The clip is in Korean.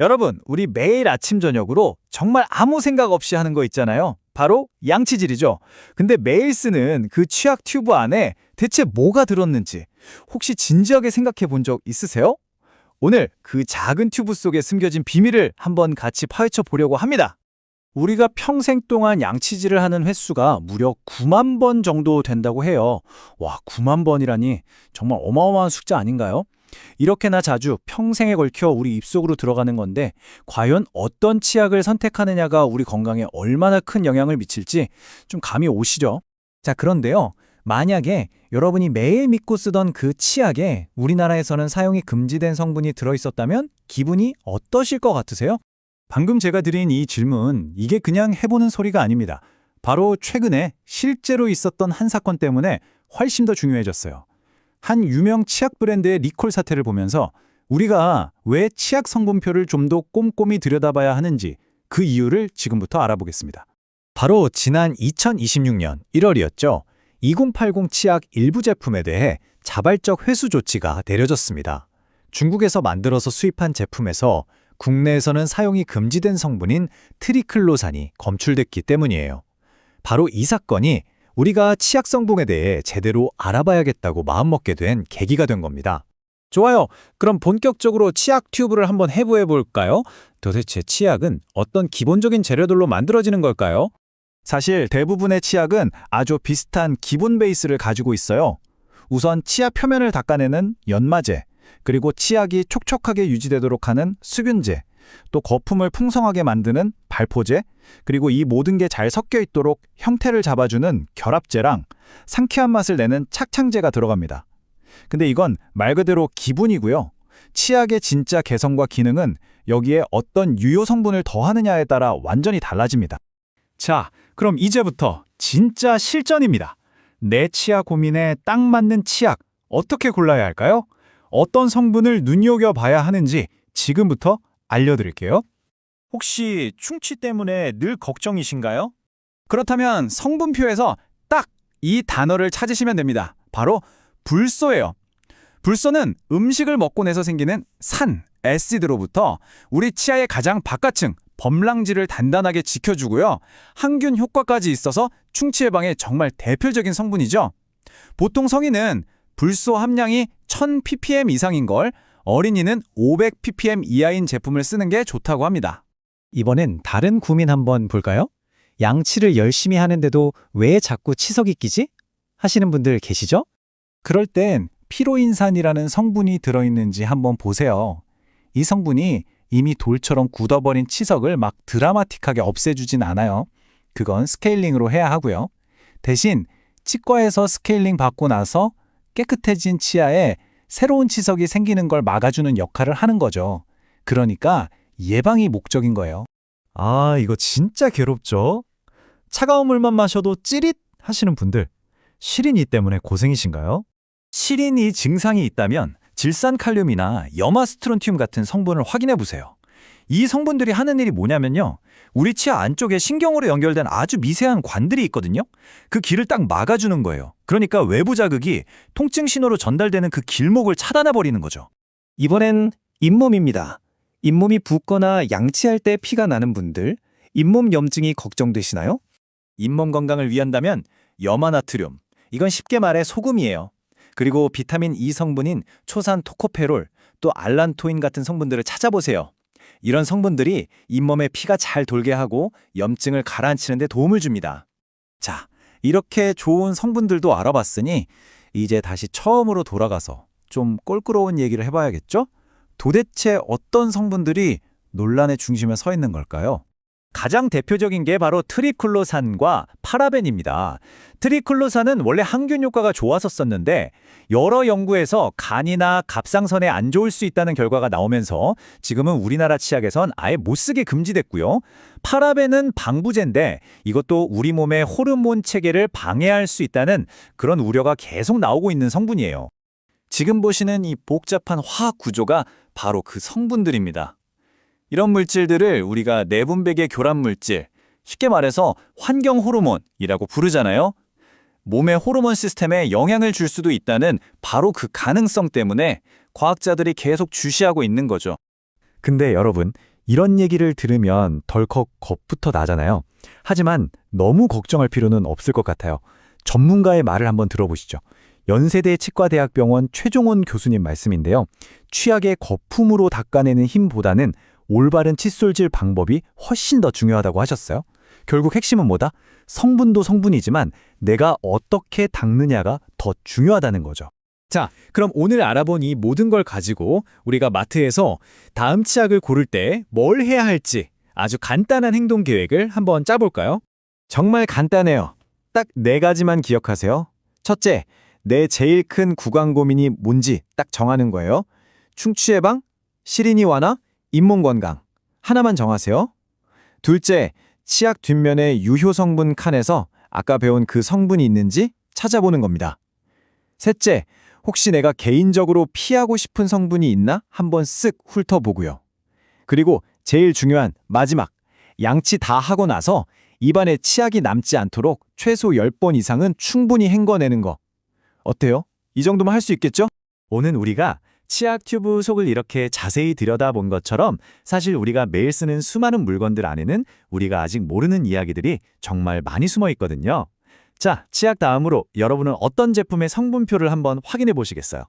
여러분, 우리 매일 아침 저녁으로 정말 아무 생각 없이 하는 거 있잖아요. 바로 양치질이죠. 근데 매일 쓰는 그 치약 튜브 안에 대체 뭐가 들었는지 혹시 진지하게 생각해 본 적 있으세요? 오늘 그 작은 튜브 속에 숨겨진 비밀을 한번 같이 파헤쳐 보려고 합니다. 우리가 평생 동안 양치질을 하는 횟수가 무려 9만 번 정도 된다고 해요. 와, 9만 번이라니 정말 어마어마한 숫자 아닌가요? 이렇게나 자주 평생에 걸쳐 우리 입속으로 들어가는 건데 과연 어떤 치약을 선택하느냐가 우리 건강에 얼마나 큰 영향을 미칠지 좀 감이 오시죠? 자, 그런데요. 만약에 여러분이 매일 믿고 쓰던 그 치약에 우리나라에서는 사용이 금지된 성분이 들어있었다면 기분이 어떠실 것 같으세요? 방금 제가 드린 이 질문, 이게 그냥 해보는 소리가 아닙니다. 바로 최근에 실제로 있었던 한 사건 때문에 훨씬 더 중요해졌어요. 한 유명 치약 브랜드의 리콜 사태를 보면서 우리가 왜 치약 성분표를 좀 더 꼼꼼히 들여다봐야 하는지 그 이유를 지금부터 알아보겠습니다. 바로 지난 2026년 1월이었죠. 2080 치약 일부 제품에 대해 자발적 회수 조치가 내려졌습니다. 중국에서 만들어서 수입한 제품에서 국내에서는 사용이 금지된 성분인 트리클로산이 검출됐기 때문이에요. 바로 이 사건이 우리가 치약 성분에 대해 제대로 알아봐야겠다고 마음먹게 된 계기가 된 겁니다. 좋아요. 그럼 본격적으로 치약 튜브를 한번 해부해 볼까요? 도대체 치약은 어떤 기본적인 재료들로 만들어지는 걸까요? 사실 대부분의 치약은 아주 비슷한 기본 베이스를 가지고 있어요. 우선 치약 표면을 닦아내는 연마제, 그리고 치약이 촉촉하게 유지되도록 하는 수균제, 또 거품을 풍성하게 만드는 발포제, 그리고 이 모든 게 잘 섞여 있도록 형태를 잡아주는 결합제랑 상쾌한 맛을 내는 착향제가 들어갑니다. 근데 이건 말 그대로 기본이고요. 치약의 진짜 개성과 기능은 여기에 어떤 유효 성분을 더하느냐에 따라 완전히 달라집니다. 자, 그럼 이제부터 진짜 실전입니다. 내 치아 고민에 딱 맞는 치약 어떻게 골라야 할까요? 어떤 성분을 눈여겨봐야 하는지 지금부터 알려드릴게요. 혹시 충치 때문에 늘 걱정이신가요? 그렇다면 성분표에서 딱 이 단어를 찾으시면 됩니다. 바로 불소예요. 불소는 음식을 먹고 나서 생기는 산, 애시드로부터 우리 치아의 가장 바깥층, 범랑지를 단단하게 지켜주고요. 항균 효과까지 있어서 충치 예방에 정말 대표적인 성분이죠. 보통 성인은 불소 함량이 1000ppm 이상인 걸, 어린이는 500ppm 이하인 제품을 쓰는 게 좋다고 합니다. 이번엔 다른 고민 한번 볼까요? 양치를 열심히 하는데도 왜 자꾸 치석이 끼지? 하시는 분들 계시죠? 그럴 땐 피로인산이라는 성분이 들어있는지 한번 보세요. 이 성분이 이미 돌처럼 굳어버린 치석을 막 드라마틱하게 없애주진 않아요. 그건 스케일링으로 해야 하고요. 대신 치과에서 스케일링 받고 나서 깨끗해진 치아에 새로운 치석이 생기는 걸 막아주는 역할을 하는 거죠. 그러니까 예방이 목적인 거예요. 아, 이거 진짜 괴롭죠? 차가운 물만 마셔도 찌릿 하시는 분들, 시린이 때문에 고생이신가요? 시린이 증상이 있다면 질산칼륨이나 염화스트론튬 같은 성분을 확인해 보세요. 이 성분들이 하는 일이 뭐냐면요. 우리 치아 안쪽에 신경으로 연결된 아주 미세한 관들이 있거든요. 그 길을 딱 막아주는 거예요. 그러니까 외부 자극이 통증 신호로 전달되는 그 길목을 차단해버리는 거죠. 이번엔 잇몸입니다. 잇몸이 붓거나 양치할 때 피가 나는 분들, 잇몸 염증이 걱정되시나요? 잇몸 건강을 위한다면 염화나트륨, 이건 쉽게 말해 소금이에요. 그리고 비타민 E 성분인 초산 토코페롤, 또 알란토인 같은 성분들을 찾아보세요. 이런 성분들이 잇몸에 피가 잘 돌게 하고 염증을 가라앉히는 데 도움을 줍니다. 자, 이렇게 좋은 성분들도 알아봤으니 이제 다시 처음으로 돌아가서 좀 껄끄러운 얘기를 해봐야겠죠? 도대체 어떤 성분들이 논란의 중심에 서 있는 걸까요? 가장 대표적인 게 바로 트리클로산과 파라벤입니다. 트리클로산은 원래 항균 효과가 좋았었는데 여러 연구에서 간이나 갑상선에 안 좋을 수 있다는 결과가 나오면서 지금은 우리나라 치약에선 아예 못 쓰게 금지됐고요. 파라벤은 방부제인데 이것도 우리 몸의 호르몬 체계를 방해할 수 있다는 그런 우려가 계속 나오고 있는 성분이에요. 지금 보시는 이 복잡한 화학 구조가 바로 그 성분들입니다. 이런 물질들을 우리가 내분비계 교란 물질, 쉽게 말해서 환경 호르몬이라고 부르잖아요. 몸의 호르몬 시스템에 영향을 줄 수도 있다는 바로 그 가능성 때문에 과학자들이 계속 주시하고 있는 거죠. 근데 여러분, 이런 얘기를 들으면 덜컥 겁부터 나잖아요. 하지만 너무 걱정할 필요는 없을 것 같아요. 전문가의 말을 한번 들어보시죠. 연세대 치과대학병원 최종원 교수님 말씀인데요. 치약의 거품으로 닦아내는 힘보다는 올바른 칫솔질 방법이 훨씬 더 중요하다고 하셨어요. 결국 핵심은 뭐다? 성분도 성분이지만 내가 어떻게 닦느냐가 더 중요하다는 거죠. 자, 그럼 오늘 알아본 이 모든 걸 가지고 우리가 마트에서 다음 치약을 고를 때 뭘 해야 할지 아주 간단한 행동 계획을 한번 짜볼까요? 정말 간단해요. 딱 4가지만 기억하세요. 첫째, 내 제일 큰 구강 고민이 뭔지 딱 정하는 거예요. 충치 예방, 시린이 완화, 잇몸 건강. 하나만 정하세요. 둘째, 치약 뒷면의 유효 성분 칸에서 아까 배운 그 성분이 있는지 찾아보는 겁니다. 셋째, 혹시 내가 개인적으로 피하고 싶은 성분이 있나 한번 쓱 훑어보고요. 그리고 제일 중요한 마지막, 양치 다 하고 나서 입안에 치약이 남지 않도록 최소 10번 이상은 충분히 헹궈내는 거. 어때요? 이 정도면 할 수 있겠죠? 오늘 우리가 치약 튜브 속을 이렇게 자세히 들여다본 것처럼 사실 우리가 매일 쓰는 수많은 물건들 안에는 우리가 아직 모르는 이야기들이 정말 많이 숨어 있거든요. 자, 치약 다음으로 여러분은 어떤 제품의 성분표를 한번 확인해 보시겠어요?